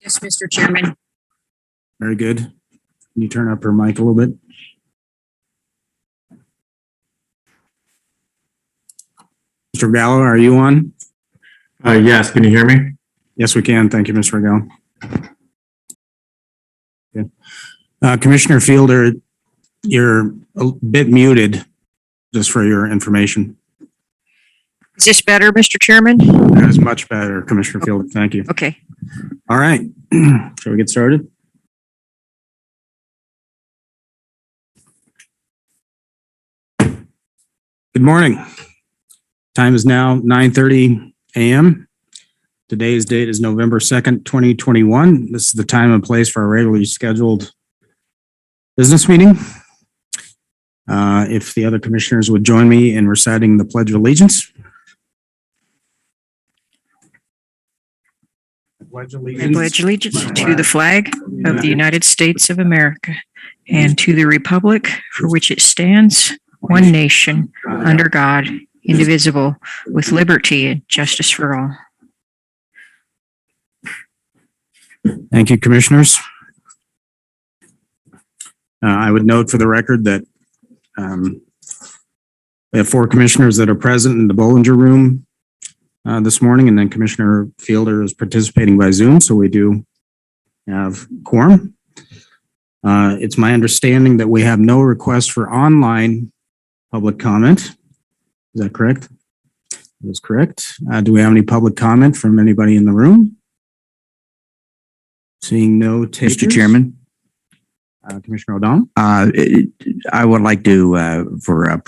Yes, Mr. Chairman. Very good. Can you turn up her mic a little bit? Mr. Gallo, are you on? Yes, can you hear me? Yes, we can. Thank you, Mr. Gallo. Okay. Commissioner Fielder, you're a bit muted, just for your information. Is this better, Mr. Chairman? That is much better, Commissioner Fielder. Thank you. Okay. All right. Shall we get started? Good morning. Time is now 9:30 a.m. Today's date is November 2nd, 2021. This is the time and place for our regularly scheduled business meeting. If the other commissioners would join me in reciting the Pledge of Allegiance. I pledge I pledge allegiance to the flag of the United States of America and to the republic for which it stands, one nation, under God, indivisible, with liberty and justice for all. Thank you, commissioners. I would note for the record that we have 4 commissioners that are present in the Bollinger Room this morning, and then Commissioner Fielder is participating by Zoom, so we do have quorum. It's my understanding that we have no request for online public comment. Is that correct? That is correct. Do we have any public comment from anybody in the room? Seeing no takers. Mr. Chairman, Commissioner O'Donnell? I would like to, for a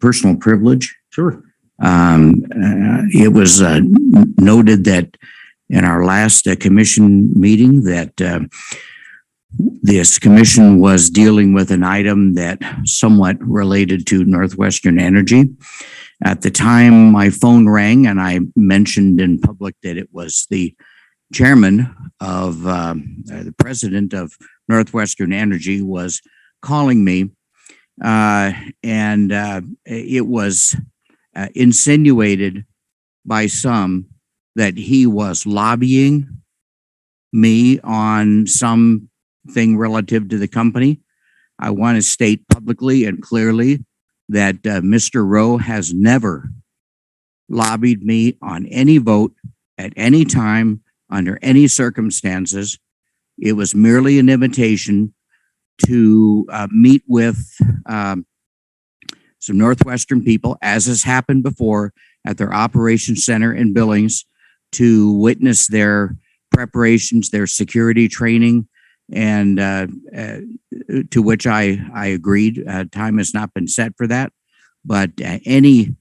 personal privilege, Sure. it was noted that in our last commission meeting that this commission was dealing with an item that somewhat related to Northwestern Energy. At the time, my phone rang and I mentioned in public that it was the chairman of the president of Northwestern Energy was calling me, and it was insinuated by some that he was lobbying me on something relative to the company. I want to state publicly and clearly that Mr. Rowe has never lobbied me on any vote at any time under any circumstances. It was merely an invitation to meet with some Northwestern people, as has happened before, at their operations center in Billings to witness their preparations, their security training, and to which I agreed. Time has not been set for that, but any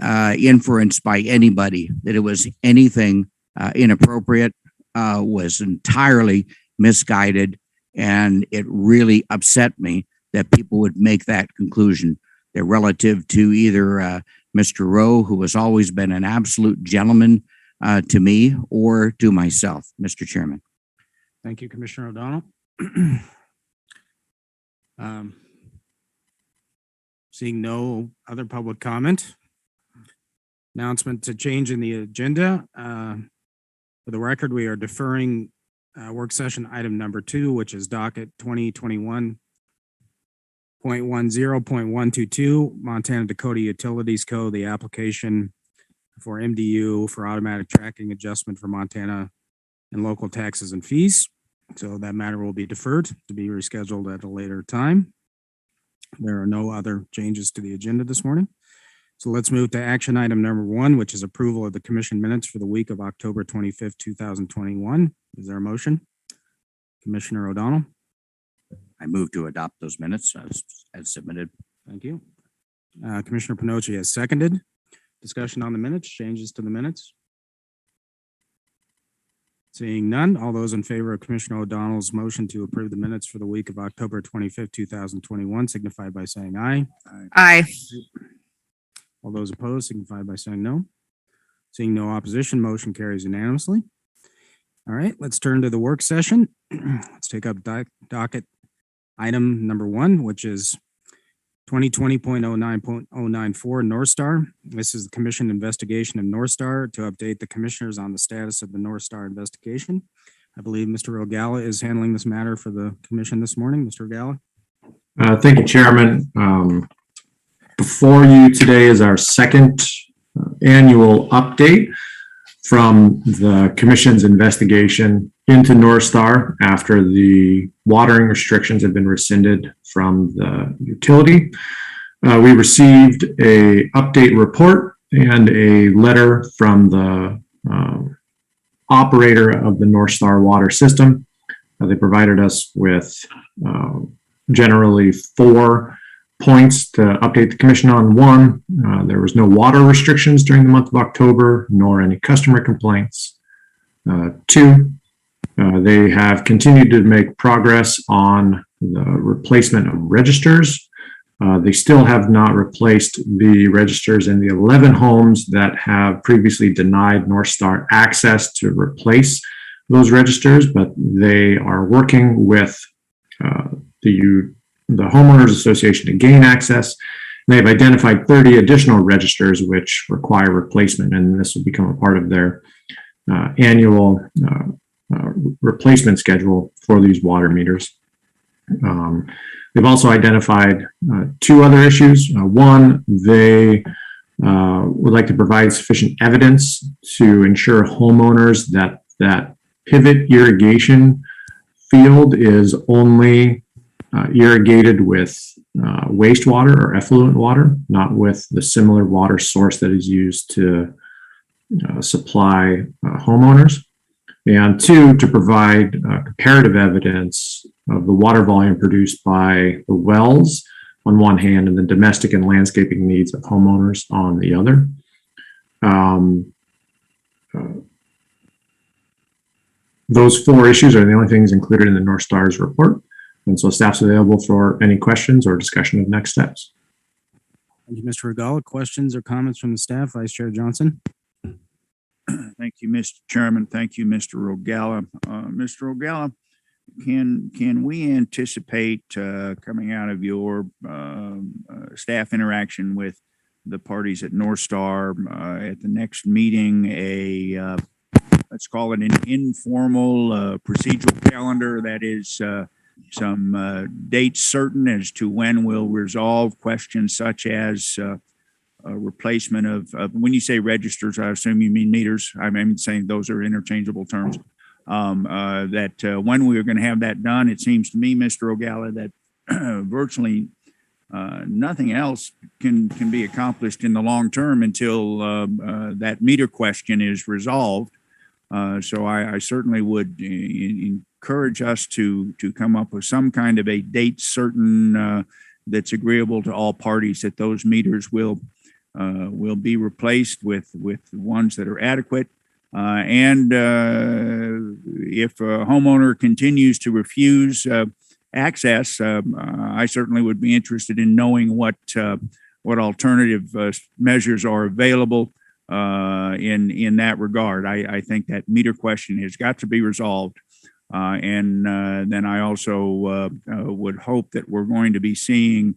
inference by anybody that it was anything inappropriate was entirely misguided, and it really upset me that people would make that conclusion. They're relative to either Mr. Rowe, who has always been an absolute gentleman to me, or to myself, Mr. Chairman. Thank you, Commissioner O'Donnell. Seeing no other public comment. Announcement to change in the agenda. For the record, we are deferring work session item number 2, which is docket 2021.10.122, Montana Dakota Utilities Code, the application for MDU for automatic tracking adjustment for Montana and local taxes and fees. So that matter will be deferred to be rescheduled at a later time. There are no other changes to the agenda this morning. So let's move to action item number 1, which is approval of the commission minutes for the week of October 25th, 2021. Is there a motion? Commissioner O'Donnell? I move to adopt those minutes as submitted. Thank you. Commissioner Pinochi has seconded. Discussion on the minutes, changes to the minutes? Seeing none, all those in favor of Commissioner O'Donnell's motion to approve the minutes for the week of October 25th, 2021 signify by saying aye. Aye. All those opposed signify by saying no. Seeing no opposition, motion carries unanimously. All right, let's turn to the work session. Let's take up docket item number 1, which is 2020.09.094 North Star. This is the commission investigation of North Star to update the commissioners on the status of the North Star investigation. I believe Mr. Ogala is handling this matter for the commission this morning. Mr. Ogala? Thank you, Chairman. Before you today is our second annual update from the Commission's investigation into North Star after the watering restrictions have been rescinded from the utility. We received a update report and a letter from the operator of the North Star water system. They provided us with generally 4 points to update the commission on. One, there was no water restrictions during the month of October, nor any customer complaints. 2, they have continued to make progress on the replacement of registers. They still have not replaced the registers in the 11 homes that have previously denied North Star access to replace those registers, but they are working with the Homeowners Association to gain access. They have identified 30 additional registers which require replacement, and this will become a part of their annual replacement schedule for these water meters. They've also identified 2 other issues. One, they would like to provide sufficient evidence to ensure homeowners that that pivot irrigation field is only irrigated with wastewater or effluent water, not with the similar water source that is used to supply homeowners. And 2, to provide comparative evidence of the water volume produced by the wells on one hand and the domestic and landscaping needs of homeowners on the other. Those 4 issues are the only things included in the North Star's report. And so staff's available for any questions or discussion of next steps. Thank you, Mr. Regala. Questions or comments from the staff? Vice Chair Johnson? Thank you, Mr. Chairman. Thank you, Mr. Ogala. Mr. Ogala, can we anticipate coming out of your staff interaction with the parties at North Star at the next meeting let's call it an informal procedural calendar that is some dates certain as to when we'll resolve questions such as replacement of when you say registers, I assume you mean meters. I'm saying those are interchangeable terms. That when we are going to have that done, it seems to me, Mr. Ogala, that virtually nothing else can be accomplished in the long term until that meter question is resolved. So I certainly would encourage us to come up with some kind of a date certain that's agreeable to all parties, that those meters will be replaced with ones that are adequate. And if a homeowner continues to refuse access, I certainly would be interested in knowing what alternative measures are available in that regard. I think that meter question has got to be resolved. And then I also would hope that we're going to be seeing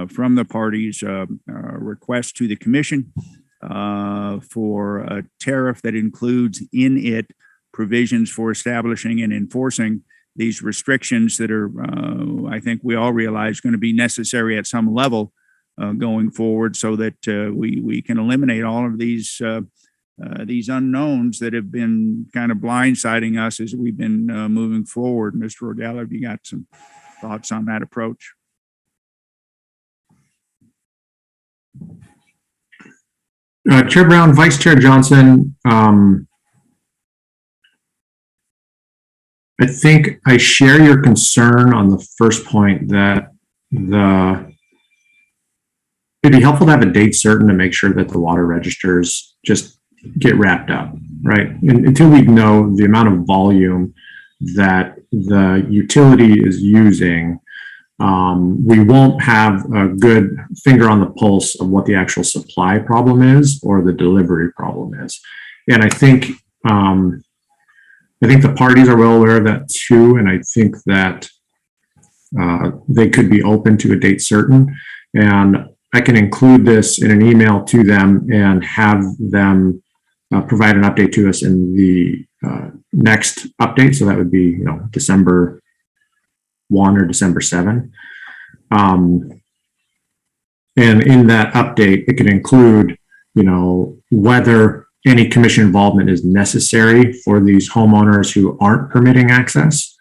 from the parties request to the commission for a tariff that includes in it provisions for establishing and enforcing these restrictions that are, I think we all realize, going to be necessary at some level going forward, so that we can eliminate all of these unknowns that have been kind of blindsiding us as we've been moving forward. Mr. Ogala, have you got some thoughts on that approach? Chair Brown, Vice Chair Johnson, I think I share your concern on the first point that it'd be helpful to have a date certain to make sure that the water registers just get wrapped up, right? Until we know the amount of volume that the utility is using, we won't have a good finger on the pulse of what the actual supply problem is or the delivery problem is. And I think the parties are well aware of that too. And I think that they could be open to a date certain. And I can include this in an email to them and have them provide an update to us in the next update. So that would be, December 1 or December 7. And in that update, it could include, whether any commission involvement is necessary for these homeowners who aren't permitting access,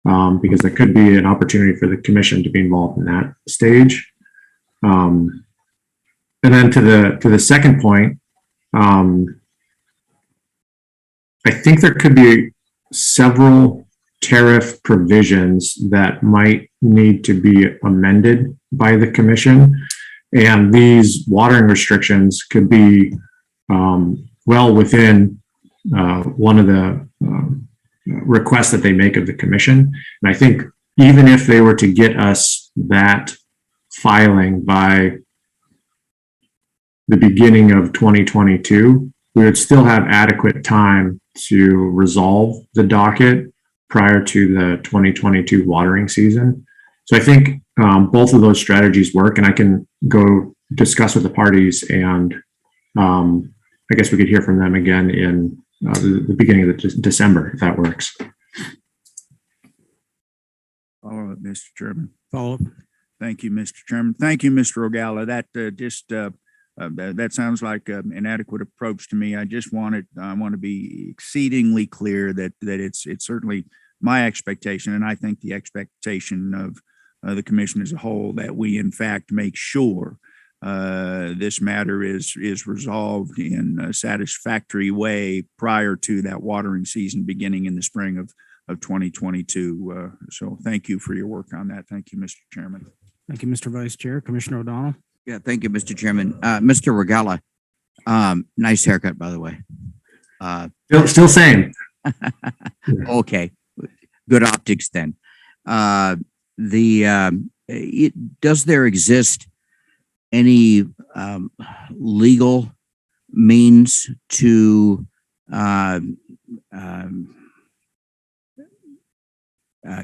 because there could be an opportunity for the commission to be involved in that stage. And then to the second point, I think there could be several tariff provisions that might need to be amended by the commission. And these watering restrictions could be well within one of the requests that they make of the commission. And I think even if they were to get us that filing by the beginning of 2022, we would still have adequate time to resolve the docket prior to the 2022 watering season. So I think both of those strategies work, and I can go discuss with the parties, and I guess we could hear from them again in the beginning of December, if that works. Follow up, Mr. Chairman. Follow up. Thank you, Mr. Chairman. Thank you, Mr. Ogalla. That that sounds like an adequate approach to me. I want to be exceedingly clear that it's certainly my expectation, and I think the expectation of the commission as a whole, that we in fact make sure this matter is resolved in a satisfactory way prior to that watering season beginning in the spring of 2022. So thank you for your work on that. Thank you, Mr. Chairman. Thank you, Mr. Vice Chair. Commissioner O'Donnell. Yeah, thank you, Mr. Chairman. Mr. Regala, nice haircut, by the way. Still same. Okay, good optics then. Does there exist any legal means to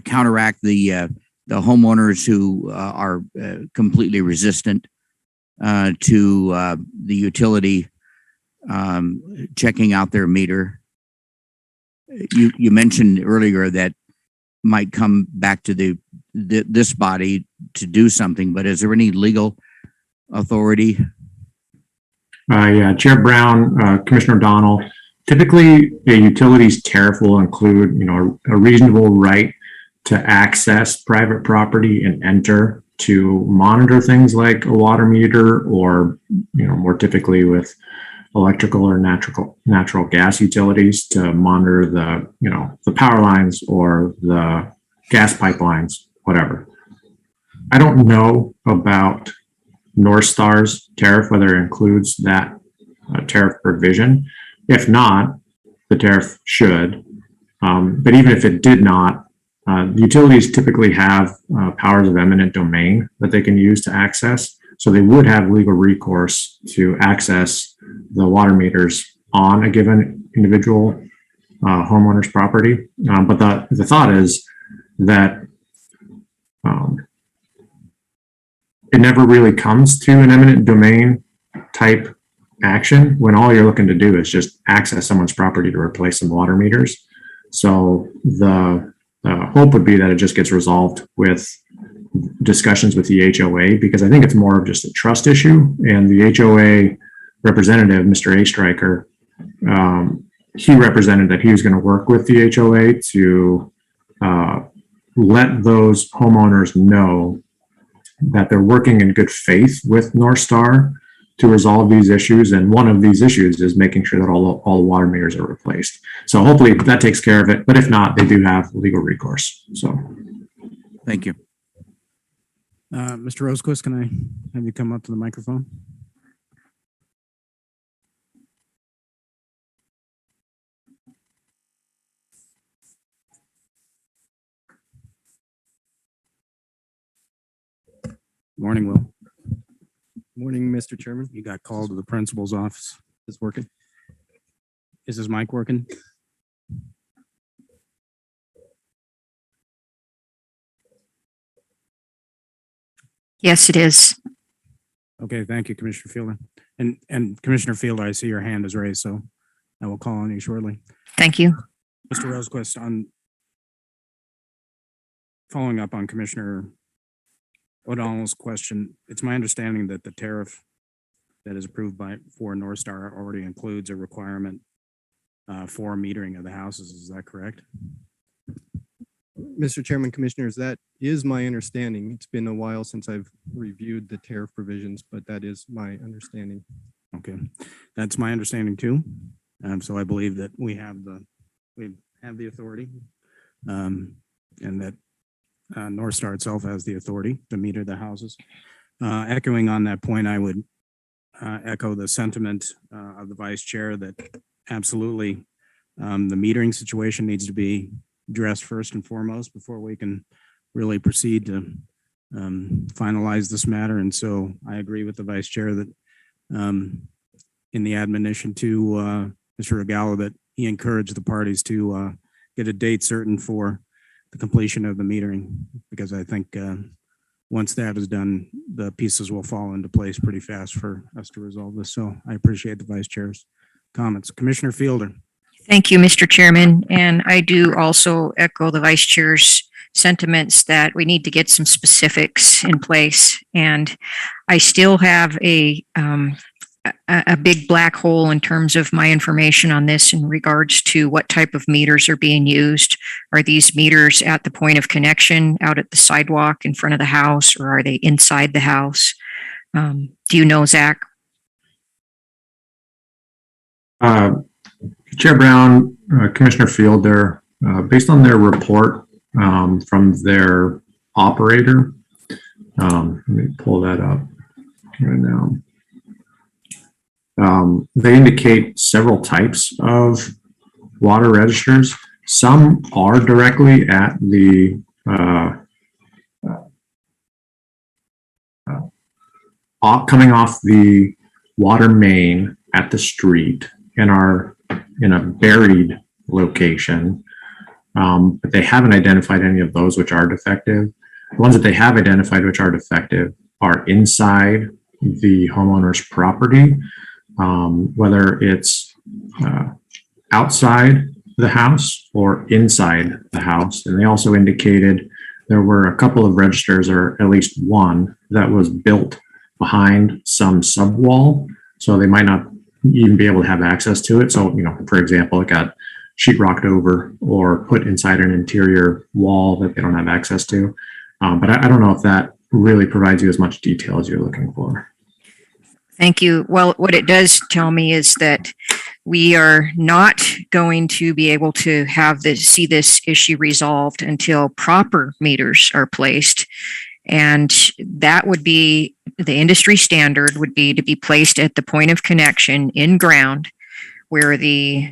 counteract the homeowners who are completely resistant to the utility checking out their meter? You mentioned earlier that might come back to this body to do something, but is there any legal authority? Yeah, Chair Brown, Commissioner O'Donnell. Typically, a utilities tariff will include, a reasonable right to access private property and enter to monitor things like a water meter, or, more typically with electrical or natural gas utilities, to monitor the power lines or the gas pipelines, whatever. I don't know about North Star's tariff, whether it includes that tariff provision. If not, the tariff should. But even if it did not, utilities typically have powers of eminent domain that they can use to access. So they would have legal recourse to access the water meters on a given individual homeowner's property. But the thought is that it never really comes to an eminent domain type action when all you're looking to do is just access someone's property to replace some water meters. So the hope would be that it just gets resolved with discussions with the HOA, because I think it's more of just a trust issue. And the HOA representative, Mr. A. Stryker, he represented that he was going to work with the HOA to let those homeowners know that they're working in good faith with North Star to resolve these issues. And one of these issues is making sure that all the water meters are replaced. So hopefully that takes care of it. But if not, they do have legal recourse. So Thank you. Mr. Rosequist, can I have you come up to the microphone? Morning, Will. Morning, Mr. Chairman. You got called to the principal's office. Is working. Is his mic working? Yes, it is. Okay, thank you, Commissioner Fielder. And Commissioner Fielder, I see your hand is raised, so I will call on you shortly. Thank you. Mr. Rosequist, on following up on Commissioner O'Donnell's question, it's my understanding that the tariff that is approved for North Star already includes a requirement for metering of the houses. Is that correct? Mr. Chairman, Commissioners, that is my understanding. It's been a while since I've reviewed the tariff provisions, but that is my understanding. Okay, that's my understanding too. So I believe that we have the authority, and that North Star itself has the authority to meter the houses. Echoing on that point, I would echo the sentiment of the Vice Chair that absolutely the metering situation needs to be addressed first and foremost before we can really proceed to finalize this matter. And so I agree with the Vice Chair that in the admonition to Mr. Regala that he encouraged the parties to get a date certain for the completion of the metering, because I think once that is done, the pieces will fall into place pretty fast for us to resolve this. So I appreciate the Vice Chair's comments. Commissioner Fielder. Thank you, Mr. Chairman. And I do also echo the Vice Chair's sentiments that we need to get some specifics in place. And I still have a big black hole in terms of my information on this in regards to what type of meters are being used. Are these meters at the point of connection out at the sidewalk in front of the house, or are they inside the house? Do you know, Zach? Chair Brown, Commissioner Fielder, based on their report from their operator, let me pull that up right now. They indicate several types of water registers. Some are directly at the coming off the water main at the street and are in a buried location, but they haven't identified any of those which are defective. The ones that they have identified which are defective are inside the homeowner's property, whether it's outside the house or inside the house. And they also indicated there were a couple of registers, or at least one, that was built behind some subwall, so they might not even be able to have access to it. So, for example, it got sheetrocked over or put inside an interior wall that they don't have access to. But I don't know if that really provides you as much detail as you're looking for. Thank you. Well, what it does tell me is that we are not going to be able to see this issue resolved until proper meters are placed. And that would be the industry standard, would be to be placed at the point of connection in ground where the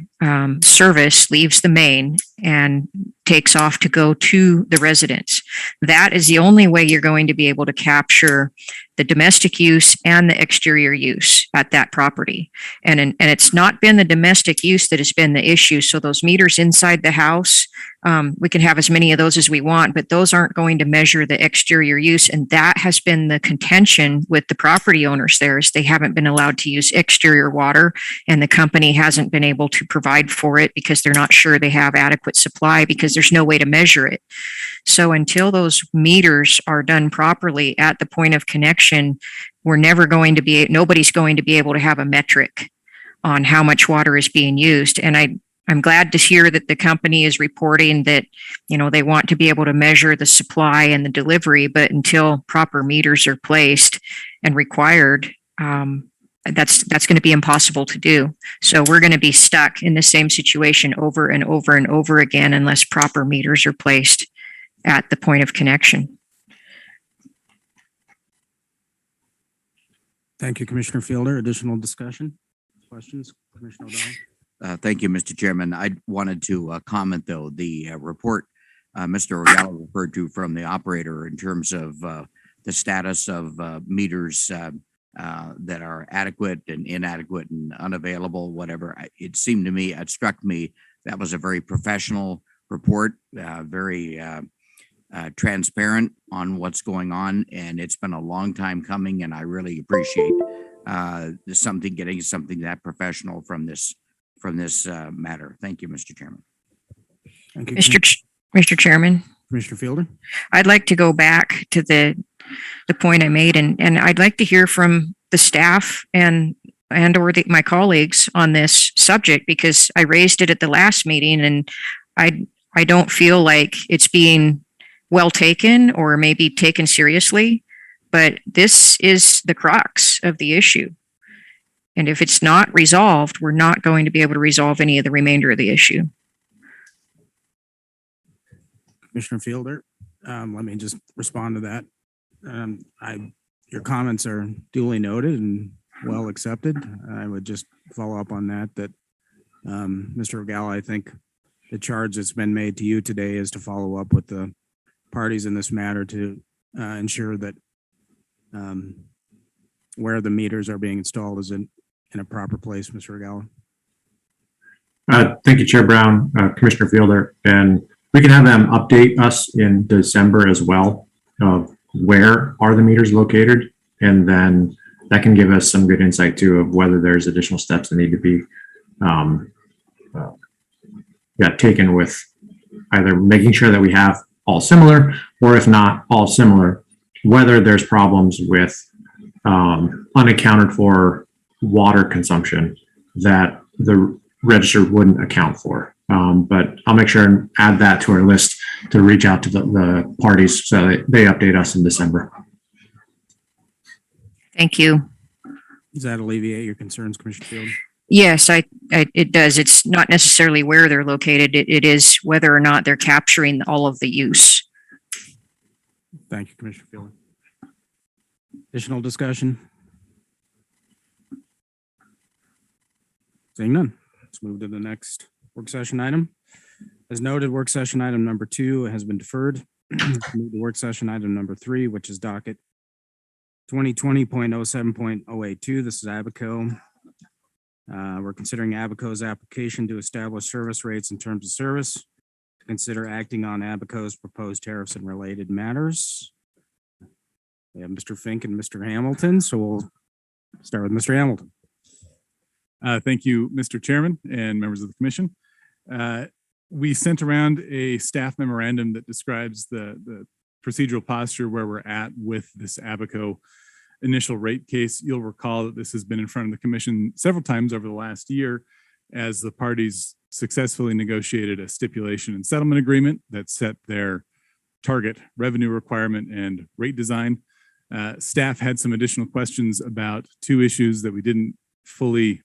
service leaves the main and takes off to go to the residence. That is the only way you're going to be able to capture the domestic use and the exterior use at that property. And it's not been the domestic use that has been the issue. So those meters inside the house, we can have as many of those as we want, but those aren't going to measure the exterior use. And that has been the contention with the property owners there, is they haven't been allowed to use exterior water, and the company hasn't been able to provide for it because they're not sure they have adequate supply, because there's no way to measure it. So until those meters are done properly at the point of connection, nobody's going to be able to have a metric on how much water is being used. And I'm glad to hear that the company is reporting that, they want to be able to measure the supply and the delivery, but until proper meters are placed and required, that's going to be impossible to do. So we're going to be stuck in the same situation over and over and over again unless proper meters are placed at the point of connection. Thank you, Commissioner Fielder. Additional discussion? Questions? Commissioner O'Donnell? Thank you, Mr. Chairman. I wanted to comment, though, the report Mr. Regala referred to from the operator in terms of the status of meters that are adequate and inadequate and unavailable, whatever. It struck me that was a very professional report, very transparent on what's going on, and it's been a long time coming, and I really appreciate getting something that professional from this matter. Thank you, Mr. Chairman. Thank you, Mr. Chairman, Commissioner Fielder. I'd like to go back to the point I made, and I'd like to hear from the staff and or my colleagues on this subject, because I raised it at the last meeting, and I don't feel like it's being well taken or maybe taken seriously, but this is the crux of the issue. And if it's not resolved, we're not going to be able to resolve any of the remainder of the issue. Commissioner Fielder, let me just respond to that. Your comments are duly noted and well accepted. I would just follow up on that, Mr. Regala, I think the charge that's been made to you today is to follow up with the parties in this matter to ensure that where the meters are being installed is in a proper place, Mr. Regala. Thank you, Chair Brown, Commissioner Fielder, and we can have them update us in December as well of where are the meters located, and then that can give us some good insight too of whether there's additional steps that need to be taken with either making sure that we have all similar, or if not all similar, whether there's problems with unaccounted for water consumption that the register wouldn't account for. But I'll make sure and add that to our list to reach out to the parties so that they update us in December. Thank you. Does that alleviate your concerns, Commissioner Field? Yes, it does. It's not necessarily where they're located. It is whether or not they're capturing all of the use. Thank you, Commissioner Field. Additional discussion? Seeing none, let's move to the next work session item. As noted, work session item number 2 has been deferred. Move to work session item number 3, which is docket 2020.07.082. This is Abaco. We're considering Abaco's application to establish service rates and terms of service. Consider acting on Abaco's proposed tariffs and related matters. We have Mr. Fink and Mr. Hamilton, so we'll start with Mr. Hamilton. Thank you, Mr. Chairman and members of the commission. We sent around a staff memorandum that describes the procedural posture where we're at with this Abaco initial rate case. You'll recall that this has been in front of the commission several times over the last year as the parties successfully negotiated a stipulation and settlement agreement that set their target revenue requirement and rate design. Staff had some additional questions about 2 issues that we didn't fully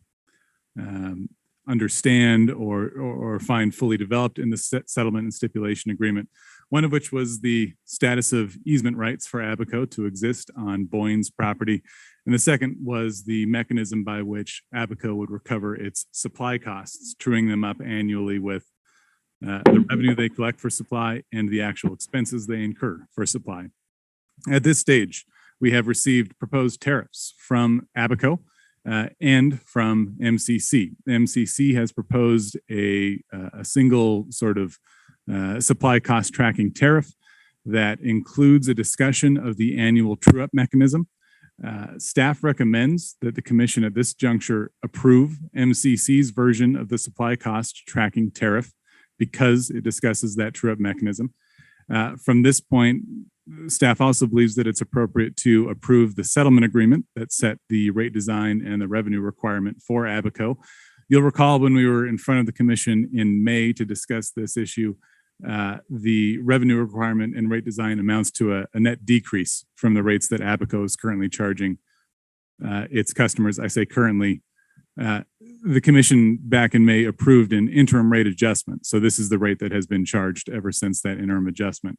understand or find fully developed in the settlement and stipulation agreement. One of which was the status of easement rights for Abaco to exist on Boyne's property. And the second was the mechanism by which Abaco would recover its supply costs, truing them up annually with the revenue they collect for supply and the actual expenses they incur for supply. At this stage, we have received proposed tariffs from Abaco and from MCC. MCC has proposed a single sort of supply cost tracking tariff that includes a discussion of the annual true-up mechanism. Staff recommends that the commission at this juncture approve MCC's version of the supply cost tracking tariff because it discusses that true-up mechanism. From this point, staff also believes that it's appropriate to approve the settlement agreement that set the rate design and the revenue requirement for Abaco. You'll recall when we were in front of the commission in May to discuss this issue, the revenue requirement and rate design amounts to a net decrease from the rates that Abaco is currently charging its customers. I say currently. The commission back in May approved an interim rate adjustment. So this is the rate that has been charged ever since that interim adjustment.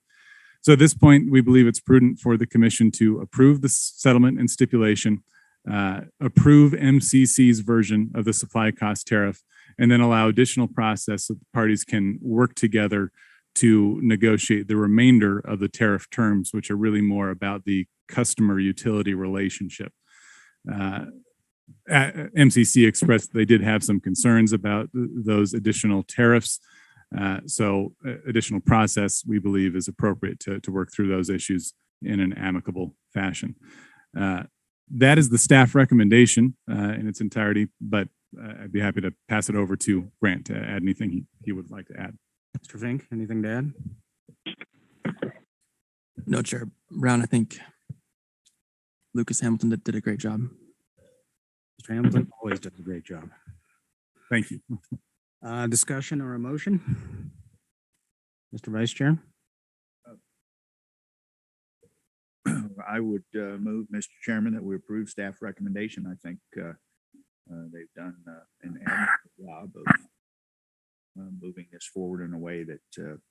So at this point, we believe it's prudent for the commission to approve the settlement and stipulation, approve MCC's version of the supply cost tariff, and then allow additional process so the parties can work together to negotiate the remainder of the tariff terms, which are really more about the customer utility relationship. MCC expressed they did have some concerns about those additional tariffs. So additional process, we believe, is appropriate to work through those issues in an amicable fashion. That is the staff recommendation in its entirety, but I'd be happy to pass it over to Grant to add anything he would like to add. Mr. Fink, anything to add? No, Chair Brown, I think Lucas Hamilton did a great job. Mr. Hamilton always does a great job. Thank you. Discussion or a motion? Mr. Vice Chair? I would move, Mr. Chairman, that we approve staff recommendation. I think they've done an admirable job of moving this forward in a way that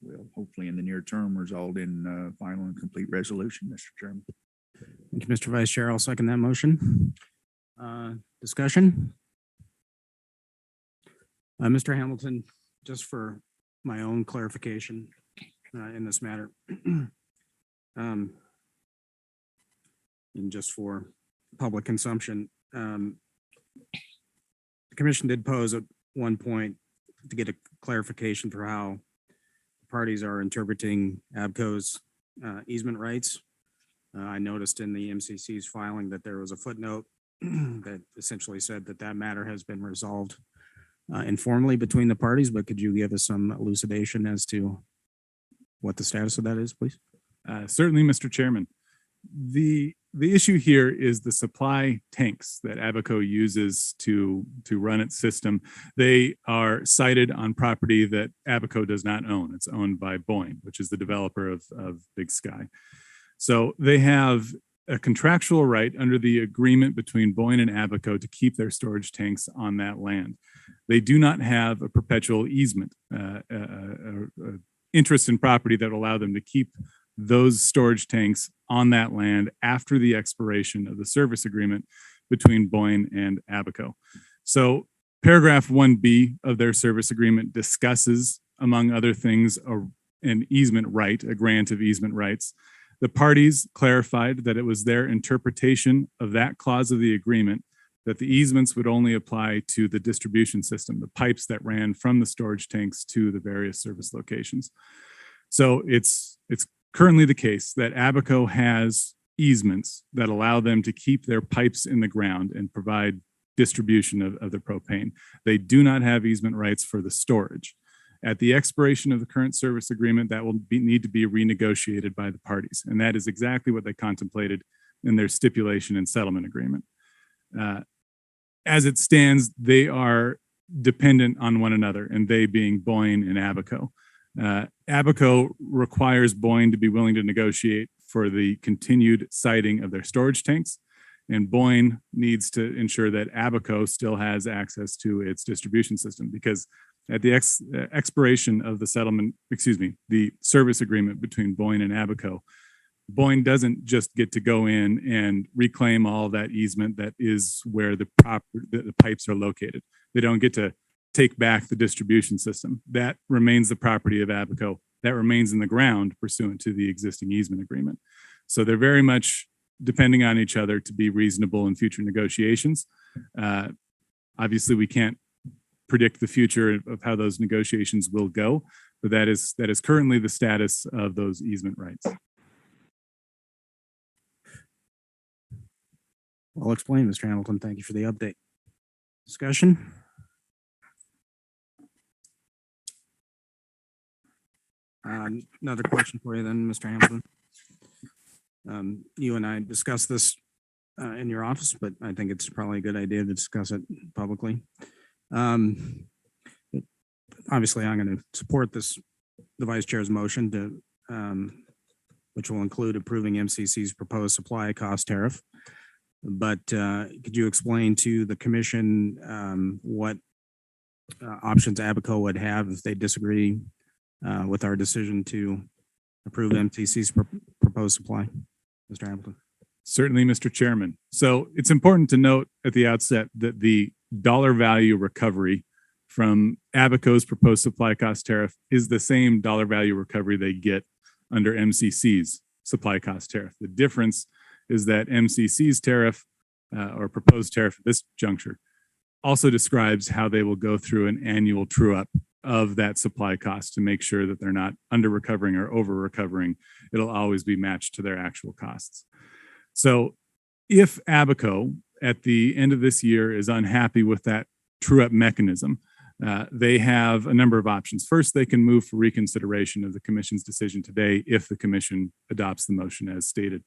will hopefully in the near term result in final and complete resolution, Mr. Chairman. Thank you, Mr. Vice Chair. I'll second that motion. Discussion? Mr. Hamilton, just for my own clarification in this matter, and just for public consumption, the commission did pose at one point to get a clarification for how parties are interpreting ABCO's easement rights. I noticed in the MCC's filing that there was a footnote that essentially said that that matter has been resolved informally between the parties, but could you give us some elucidation as to what the status of that is, please? Certainly, Mr. Chairman. The issue here is the supply tanks that Abaco uses to run its system. They are sited on property that Abaco does not own. It's owned by Boeing, which is the developer of Big Sky. So they have a contractual right under the agreement between Boeing and Abaco to keep their storage tanks on that land. They do not have a perpetual easement, interest in property that will allow them to keep those storage tanks on that land after the expiration of the service agreement between Boeing and Abaco. So paragraph 1B of their service agreement discusses, among other things, an easement right, a grant of easement rights. The parties clarified that it was their interpretation of that clause of the agreement that the easements would only apply to the distribution system, the pipes that ran from the storage tanks to the various service locations. So it's currently the case that Abaco has easements that allow them to keep their pipes in the ground and provide distribution of the propane. They do not have easement rights for the storage. At the expiration of the current service agreement, that will need to be renegotiated by the parties. And that is exactly what they contemplated in their stipulation and settlement agreement. As it stands, they are dependent on one another, and they being Boeing and Abaco. Abaco requires Boeing to be willing to negotiate for the continued siting of their storage tanks, and Boeing needs to ensure that Abaco still has access to its distribution system, because at the expiration of the the service agreement between Boeing and Abaco, Boeing doesn't just get to go in and reclaim all that easement that is where the pipes are located. They don't get to take back the distribution system. That remains the property of Abaco. That remains in the ground pursuant to the existing easement agreement. So they're very much depending on each other to be reasonable in future negotiations. Obviously, we can't predict the future of how those negotiations will go, but that is currently the status of those easement rights. Well explained, Mr. Hamilton. Thank you for the update. Discussion? Another question for you then, Mr. Hamilton. You and I discussed this in your office, but I think it's probably a good idea to discuss it publicly. Obviously, I'm going to support the Vice Chair's motion to, which will include approving MCC's proposed supply cost tariff. But could you explain to the commission what options Abaco would have if they disagree with our decision to approve MCC's proposed supply? Mr. Hamilton. Certainly, Mr. Chairman. So it's important to note at the outset that the dollar value recovery from Abaco's proposed supply cost tariff is the same dollar value recovery they get under MCC's supply cost tariff. The difference is that MCC's tariff or proposed tariff at this juncture also describes how they will go through an annual true up of that supply cost to make sure that they're not under recovering or over recovering. It'll always be matched to their actual costs. So if Abaco at the end of this year is unhappy with that true up mechanism, They have a number of options. First, they can move for reconsideration of the commission's decision today if the commission adopts the motion as stated.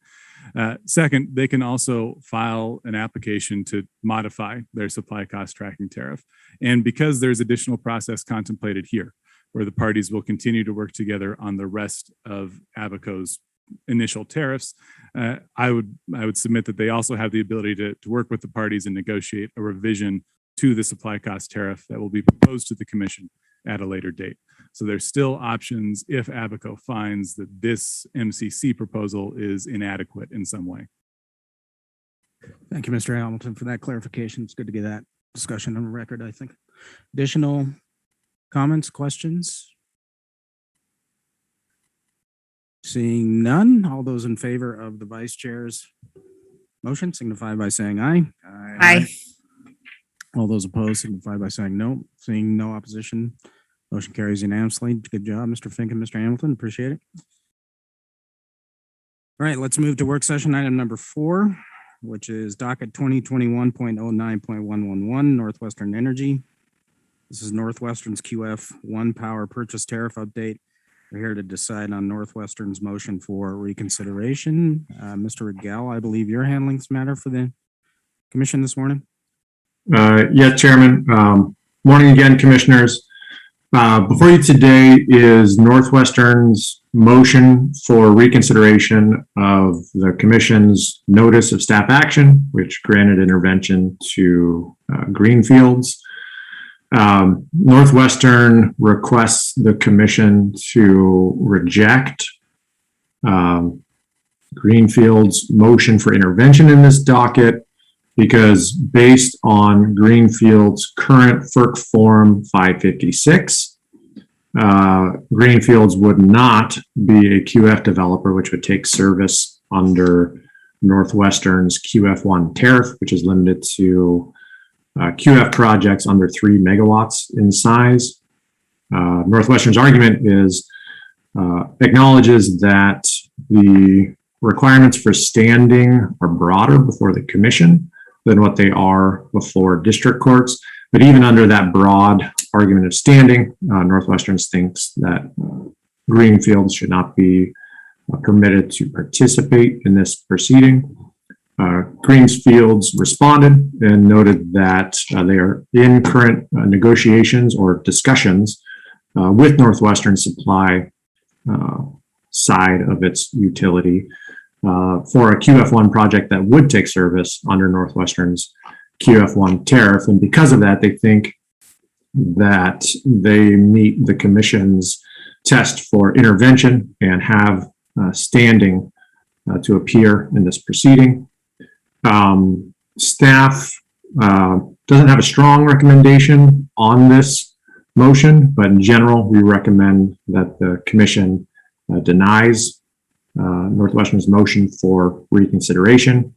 Second, they can also file an application to modify their supply cost tracking tariff. And because there's additional process contemplated here, where the parties will continue to work together on the rest of Abaco's initial tariffs, I would submit that they also have the ability to work with the parties and negotiate a revision to the supply cost tariff that will be proposed to the commission at a later date. So there's still options if Abaco finds that this MCC proposal is inadequate in some way. Thank you, Mr. Hamilton, for that clarification. It's good to get that discussion on record, I think. Additional comments, questions? Seeing none, all those in favor of the vice chair's motion signify by saying aye. Aye. All those opposed signify by saying no. Seeing no opposition, motion carries unanimously. Good job, Mr. Fink and Mr. Hamilton. Appreciate it. All right, let's move to work session item number 4, which is docket 2021.09.111 Northwestern Energy. This is Northwestern's QF1 power purchase tariff update. We're here to decide on Northwestern's motion for reconsideration. Mr. Regal, I believe you're handling this matter for the commission this morning. Yes, Chairman. Morning again, Commissioners. Before you today is Northwestern's motion for reconsideration of the Commission's notice of staff action, which granted intervention to Greenfields. Northwestern requests the Commission to reject Greenfield's motion for intervention in this docket, because based on Greenfield's current FERC Form 556, Greenfields would not be a QF developer, which would take service under Northwestern's QF1 tariff, which is limited to QF projects under 3 megawatts in size. Northwestern's argument is acknowledges that the requirements for standing are broader before the Commission than what they are before district courts. But even under that broad argument of standing, Northwestern thinks that Greenfields should not be permitted to participate in this proceeding. Greenfields responded and noted that they are in current negotiations or discussions with Northwestern supply side of its utility for a QF1 project that would take service under Northwestern's QF1 tariff. And because of that, they think that they meet the Commission's test for intervention and have standing to appear in this proceeding. Staff doesn't have a strong recommendation on this motion, but in general, we recommend that the Commission denies Northwestern's motion for reconsideration.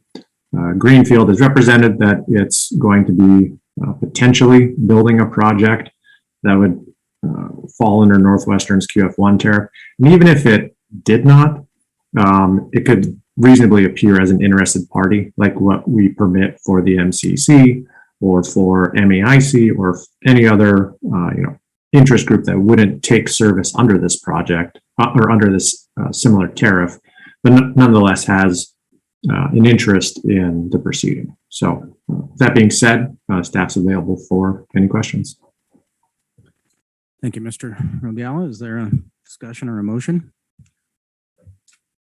Greenfield has represented that it's going to be potentially building a project that would fall under Northwestern's QF1 tariff. And even if it did not, it could reasonably appear as an interested party, like what we permit for the MCC or for MAIC or any other interest group that wouldn't take service under this project or under this similar tariff, but nonetheless has an interest in the proceeding. So that being said, staff's available for any questions. Thank you, Mr. Rogala. Is there a discussion or a motion?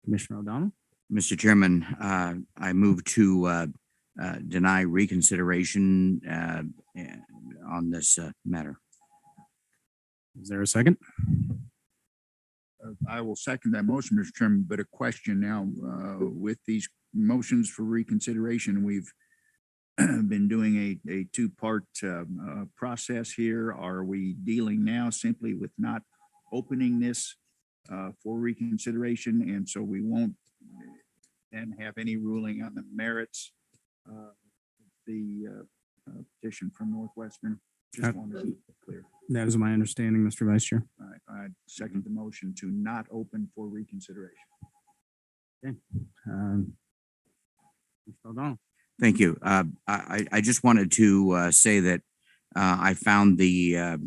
Commissioner O'Donnell? Mr. Chairman, I move to deny reconsideration on this matter. Is there a second? I will second that motion, Mr. Chairman, but a question now with these motions for reconsideration, we've been doing a two-part process here. Are we dealing now simply with not opening this for reconsideration, and so we won't then have any ruling on the merits of the petition from Northwestern? Just wanted to be clear. That is my understanding, Mr. Vice Chair. I second the motion to not open for reconsideration. Okay. Mr. O'Donnell. Thank you. I just wanted to say that I found the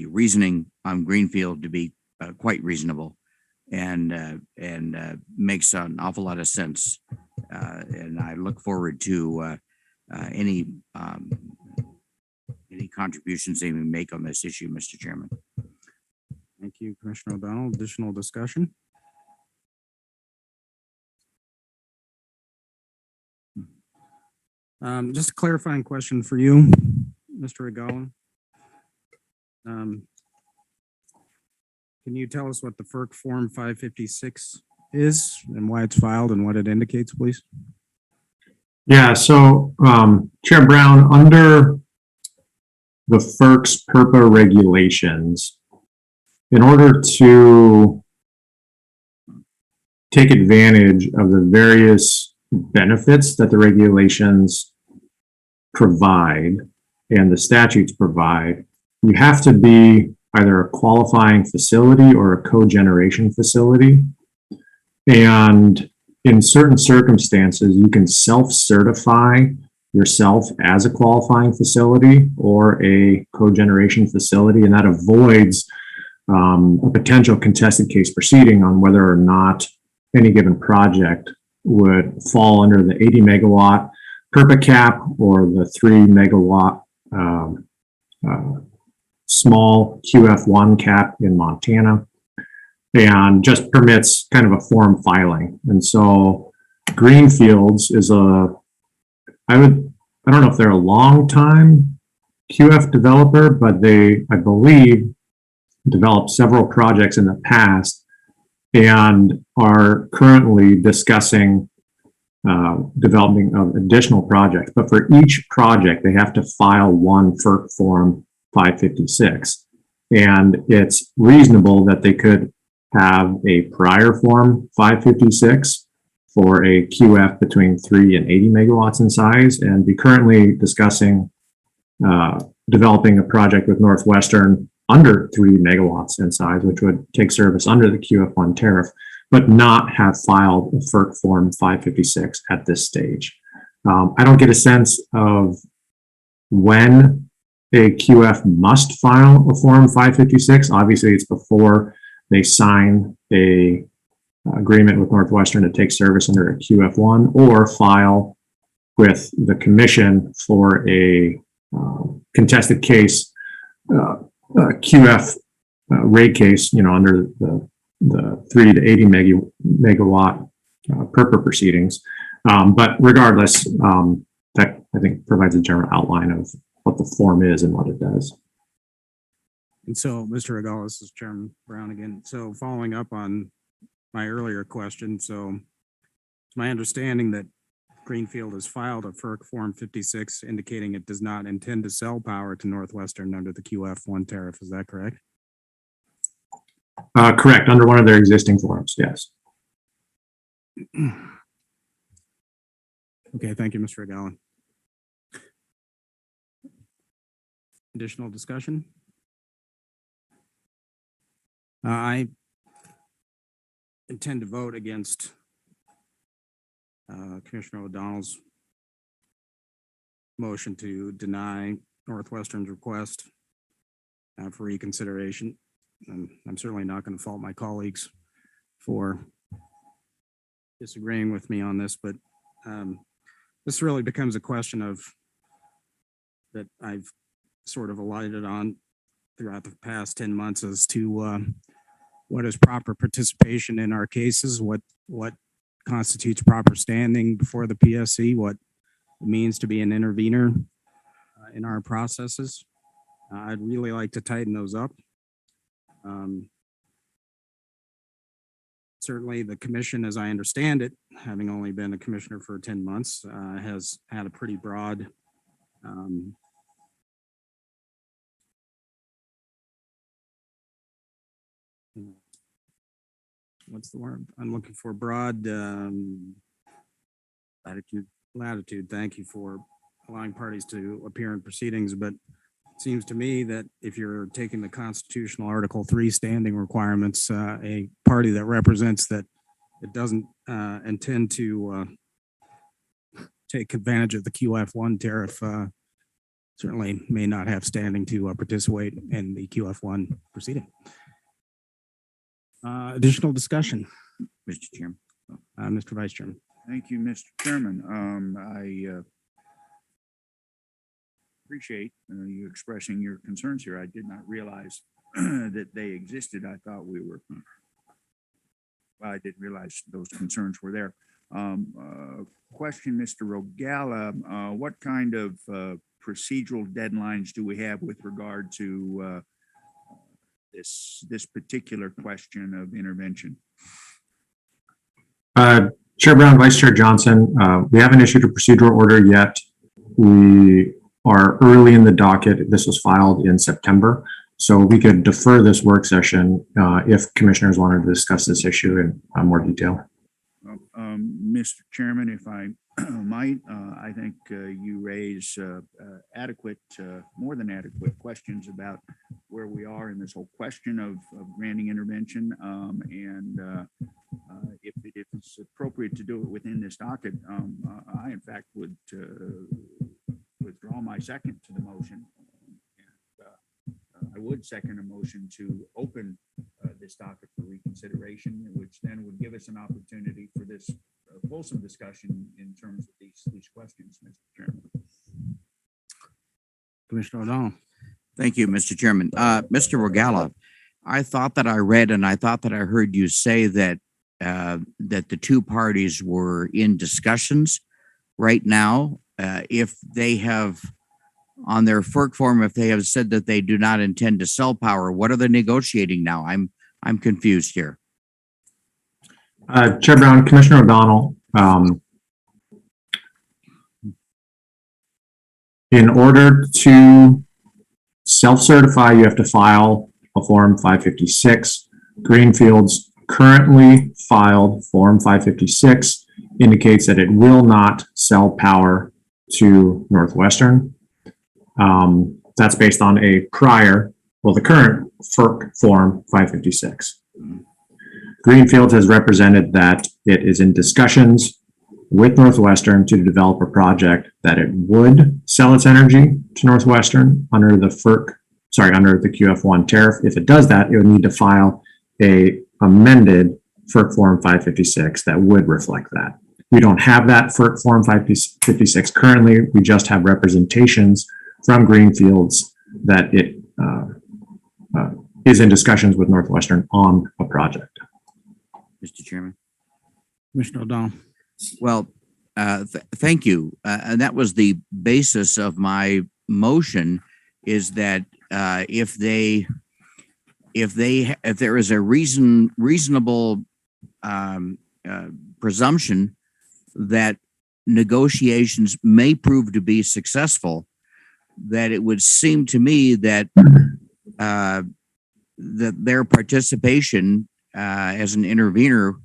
reasoning on Greenfield to be quite reasonable and makes an awful lot of sense. And I look forward to any contributions they may make on this issue, Mr. Chairman. Thank you, Commissioner O'Donnell. Additional discussion? Just a clarifying question for you, Mr. Regala. Can you tell us what the FERC Form 556 is and why it's filed and what it indicates, please? Yeah, so Chair Brown, under the FERC's PURPA regulations, in order to take advantage of the various benefits that the regulations provide and the statutes provide, you have to be either a qualifying facility or a cogeneration facility. And in certain circumstances, you can self-certify yourself as a qualifying facility or a cogeneration facility, and that avoids a potential contested case proceeding on whether or not any given project would fall under the 80 megawatt PURPA cap or the 3 megawatt small QF1 cap in Montana, and just permits kind of a form filing. And so Greenfields is I don't know if they're a long time QF developer, but they, I believe, developed several projects in the past and are currently discussing developing of additional projects. But for each project, they have to file one FERC Form 556. And it's reasonable that they could have a prior Form 556 for a QF between 3 and 80 megawatts in size, and be currently discussing developing a project with Northwestern under 3 megawatts in size, which would take service under the QF1 tariff, but not have filed a FERC Form 556 at this stage. I don't get a sense of when a QF must file a Form 556. Obviously, it's before they sign a agreement with Northwestern to take service under a QF1 or file with the commission for a contested case QF rate case, under the 3 to 80 megawatt PURPA proceedings. But regardless, that I think provides a general outline of what the form is and what it does. And so, Mr. Regala, this is Chairman Brown again. So following up on my earlier question, so it's my understanding that Greenfield has filed a FERC Form 56 indicating it does not intend to sell power to Northwestern under the QF1 tariff. Is that correct? Correct, under one of their existing forms, yes. Okay, thank you, Mr. Regala. Additional discussion? I intend to vote against Commissioner O'Donnell's motion to deny Northwestern's request for reconsideration. And I'm certainly not going to fault my colleagues for disagreeing with me on this, but this really becomes a question of that I've sort of alighted on throughout the past 10 months as to what is proper participation in our cases, what constitutes proper standing before the PSC, what it means to be an intervener in our processes. I'd really like to tighten those up. Certainly the commission, as I understand it, having only been a commissioner for 10 months, has had a pretty broad what's the word I'm looking for? Broad latitude. Thank you for allowing parties to appear in proceedings, but it seems to me that if you're taking the constitutional Article 3 standing requirements, a party that represents that it doesn't intend to take advantage of the QF1 tariff certainly may not have standing to participate in the QF1 proceeding. Additional discussion, Mr. Chairman. Mr. Vice Chairman. Thank you, Mr. Chairman. I appreciate you expressing your concerns here. I did not realize that they existed. I thought we were, well, I didn't realize those concerns were there. Question, Mr. Rogala, what kind of procedural deadlines do we have with regard to this particular question of intervention? Chair Brown, Vice Chair Johnson, we haven't issued a procedural order yet. We are early in the docket. This was filed in September, so we could defer this work session if commissioners wanted to discuss this issue in more detail. Mr. Chairman, if I might, I think you raise adequate, more than adequate questions about where we are in this whole question of granting intervention. If it's appropriate to do it within this docket, I in fact would withdraw my second to the motion. I would second a motion to open this docket for reconsideration, which then would give us an opportunity for this fulsome discussion in terms of these questions, Mr. Chairman. Commissioner O'Donnell. Thank you, Mr. Chairman. Mr. Rogala, I thought that I read and I thought that I heard you say that that the two parties were in discussions right now. If they have on their FERC form, if they have said that they do not intend to sell power, what are they negotiating now? I'm confused here. Chair Brown, Commissioner O'Donnell, in order to self-certify, you have to file a Form 556. Greenfield's currently filed Form 556 indicates that it will not sell power to Northwestern. That's based on a prior, well, the current FERC Form 556. Greenfield has represented that it is in discussions with Northwestern to develop a project that it would sell its energy to Northwestern under the under the QF1 tariff. If it does that, it would need to file a amended FERC Form 556 that would reflect that. We don't have that FERC Form 556 currently. We just have representations from Greenfields that it is in discussions with Northwestern on a project. Mr. Chairman. Commissioner O'Donnell. Well, thank you. And that was the basis of my motion, is that if there is a reasonable presumption that negotiations may prove to be successful, that it would seem to me that that their participation as an intervener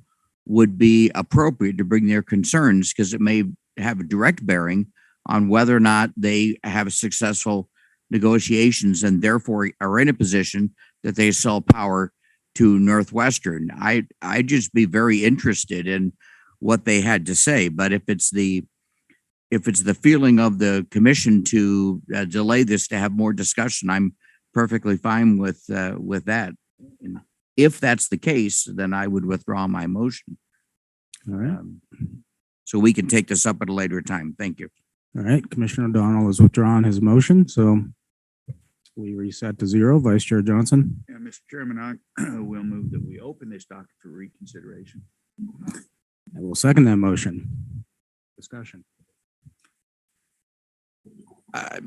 would be appropriate to bring their concerns, because it may have a direct bearing on whether or not they have successful negotiations and therefore are in a position that they sell power to Northwestern. I'd just be very interested in what they had to say. But if it's the feeling of the commission to delay this to have more discussion, I'm perfectly fine with that. And if that's the case, then I would withdraw my motion. All right. So we can take this up at a later time. Thank you. All right. Commissioner O'Donnell has withdrawn his motion, so we reset to 0. Vice Chair Johnson. Yeah, Mr. Chairman, I will move that we open this docket for reconsideration. I will second that motion. Discussion. I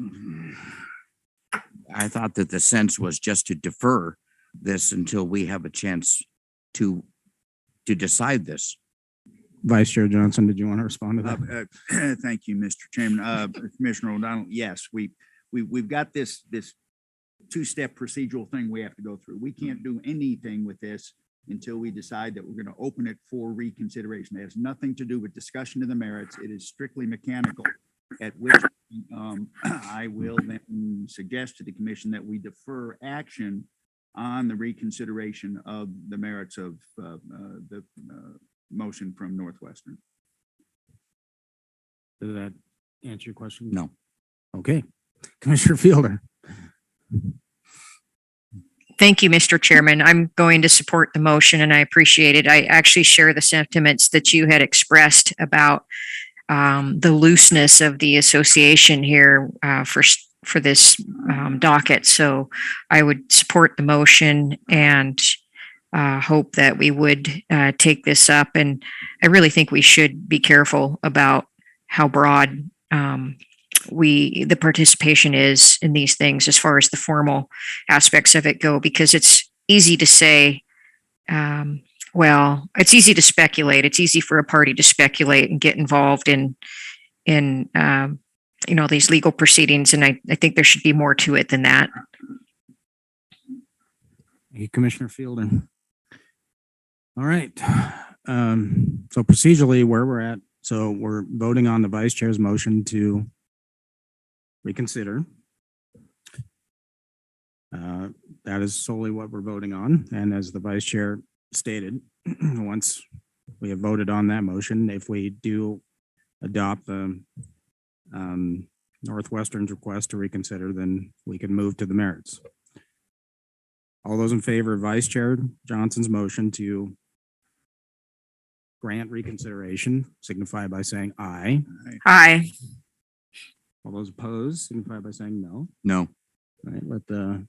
thought that the sense was just to defer this until we have a chance to decide this. Vice Chair Johnson, did you want to respond to that? Thank you, Mr. Chairman. Commissioner O'Donnell, yes, we've got this two-step procedural thing we have to go through. We can't do anything with this until we decide that we're going to open it for reconsideration. It has nothing to do with discussion of the merits. It is strictly mechanical, at which I will then suggest to the commission that we defer action on the reconsideration of the merits of the motion from Northwestern. Does that answer your question? No. Okay. Commissioner Fielder. Thank you, Mr. Chairman. I'm going to support the motion and I appreciate it. I actually share the sentiments that you had expressed about the looseness of the association here for this docket. So I would support the motion and hope that we would take this up. And I really think we should be careful about how broad the participation is in these things as far as the formal aspects of it go, because it's easy to say, well, it's easy to speculate. It's easy for a party to speculate and get involved in these legal proceedings. And I think there should be more to it than that. Hey, Commissioner Fielder. All right. So procedurally where we're at, so we're voting on the vice chair's motion to reconsider. That is solely what we're voting on. And as the vice chair stated, once we have voted on that motion, if we do adopt the Northwestern's request to reconsider, then we can move to the merits. All those in favor of Vice Chair Johnson's motion to grant reconsideration signify by saying aye. Aye. All those opposed signify by saying no. No. All right, let the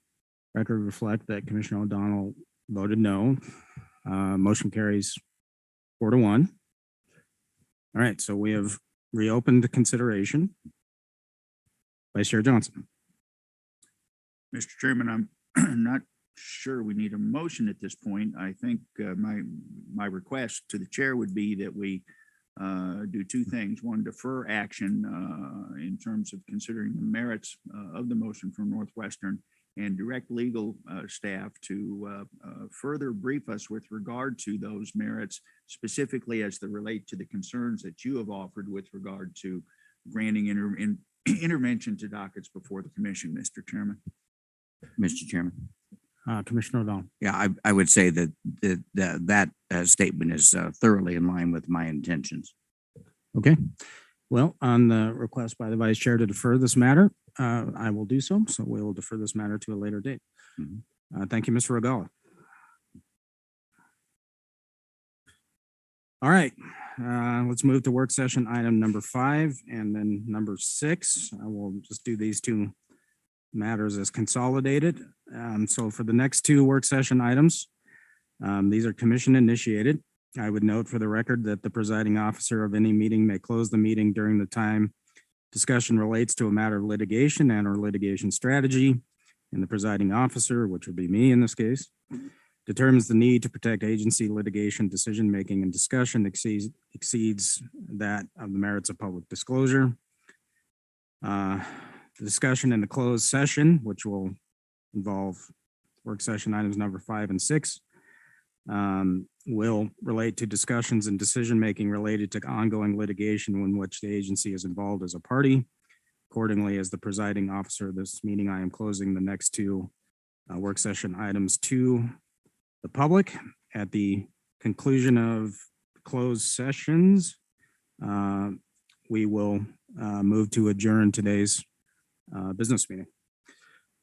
record reflect that Commissioner O'Donnell voted no. Motion carries 4-1. All right, so we have reopened the consideration. Vice Chair Johnson. Mr. Chairman, I'm not sure we need a motion at this point. I think my request to the chair would be that we do two things. One, defer action in terms of considering the merits of the motion from Northwestern, and direct legal staff to further brief us with regard to those merits, specifically as they relate to the concerns that you have offered with regard to granting intervention to dockets before the commission, Mr. Chairman. Mr. Chairman. Commissioner O'Donnell. Yeah, I would say that statement is thoroughly in line with my intentions. Okay. Well, on the request by the vice chair to defer this matter, I will do so. So we will defer this matter to a later date. Thank you, Mr. Regala. All right. Let's move to work session item number 5 and then number 6. I will just do these two matters as consolidated. So for the next two work session items, these are commission initiated. I would note for the record that the presiding officer of any meeting may close the meeting during the time discussion relates to a matter of litigation and or litigation strategy, and the presiding officer, which would be me in this case, determines the need to protect agency litigation decision-making and discussion exceeds that of the merits of public disclosure. The discussion in the closed session, which will involve work session items number 5 and 6, will relate to discussions and decision-making related to ongoing litigation in which the agency is involved as a party. Accordingly, as the presiding officer of this meeting, I am closing the next two work session items to the public. At the conclusion of closed sessions, we will move to adjourn today's business meeting.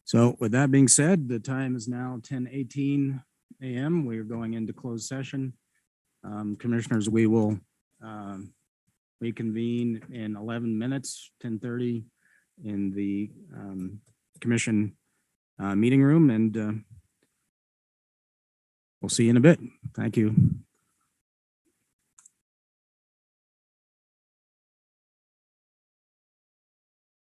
So with that being said, the time is now 10:18 a.m. We are going into closed session. Commissioners, we will reconvene in 11 minutes, 10:30 in the commission meeting room, and we'll see you in a bit. Thank you.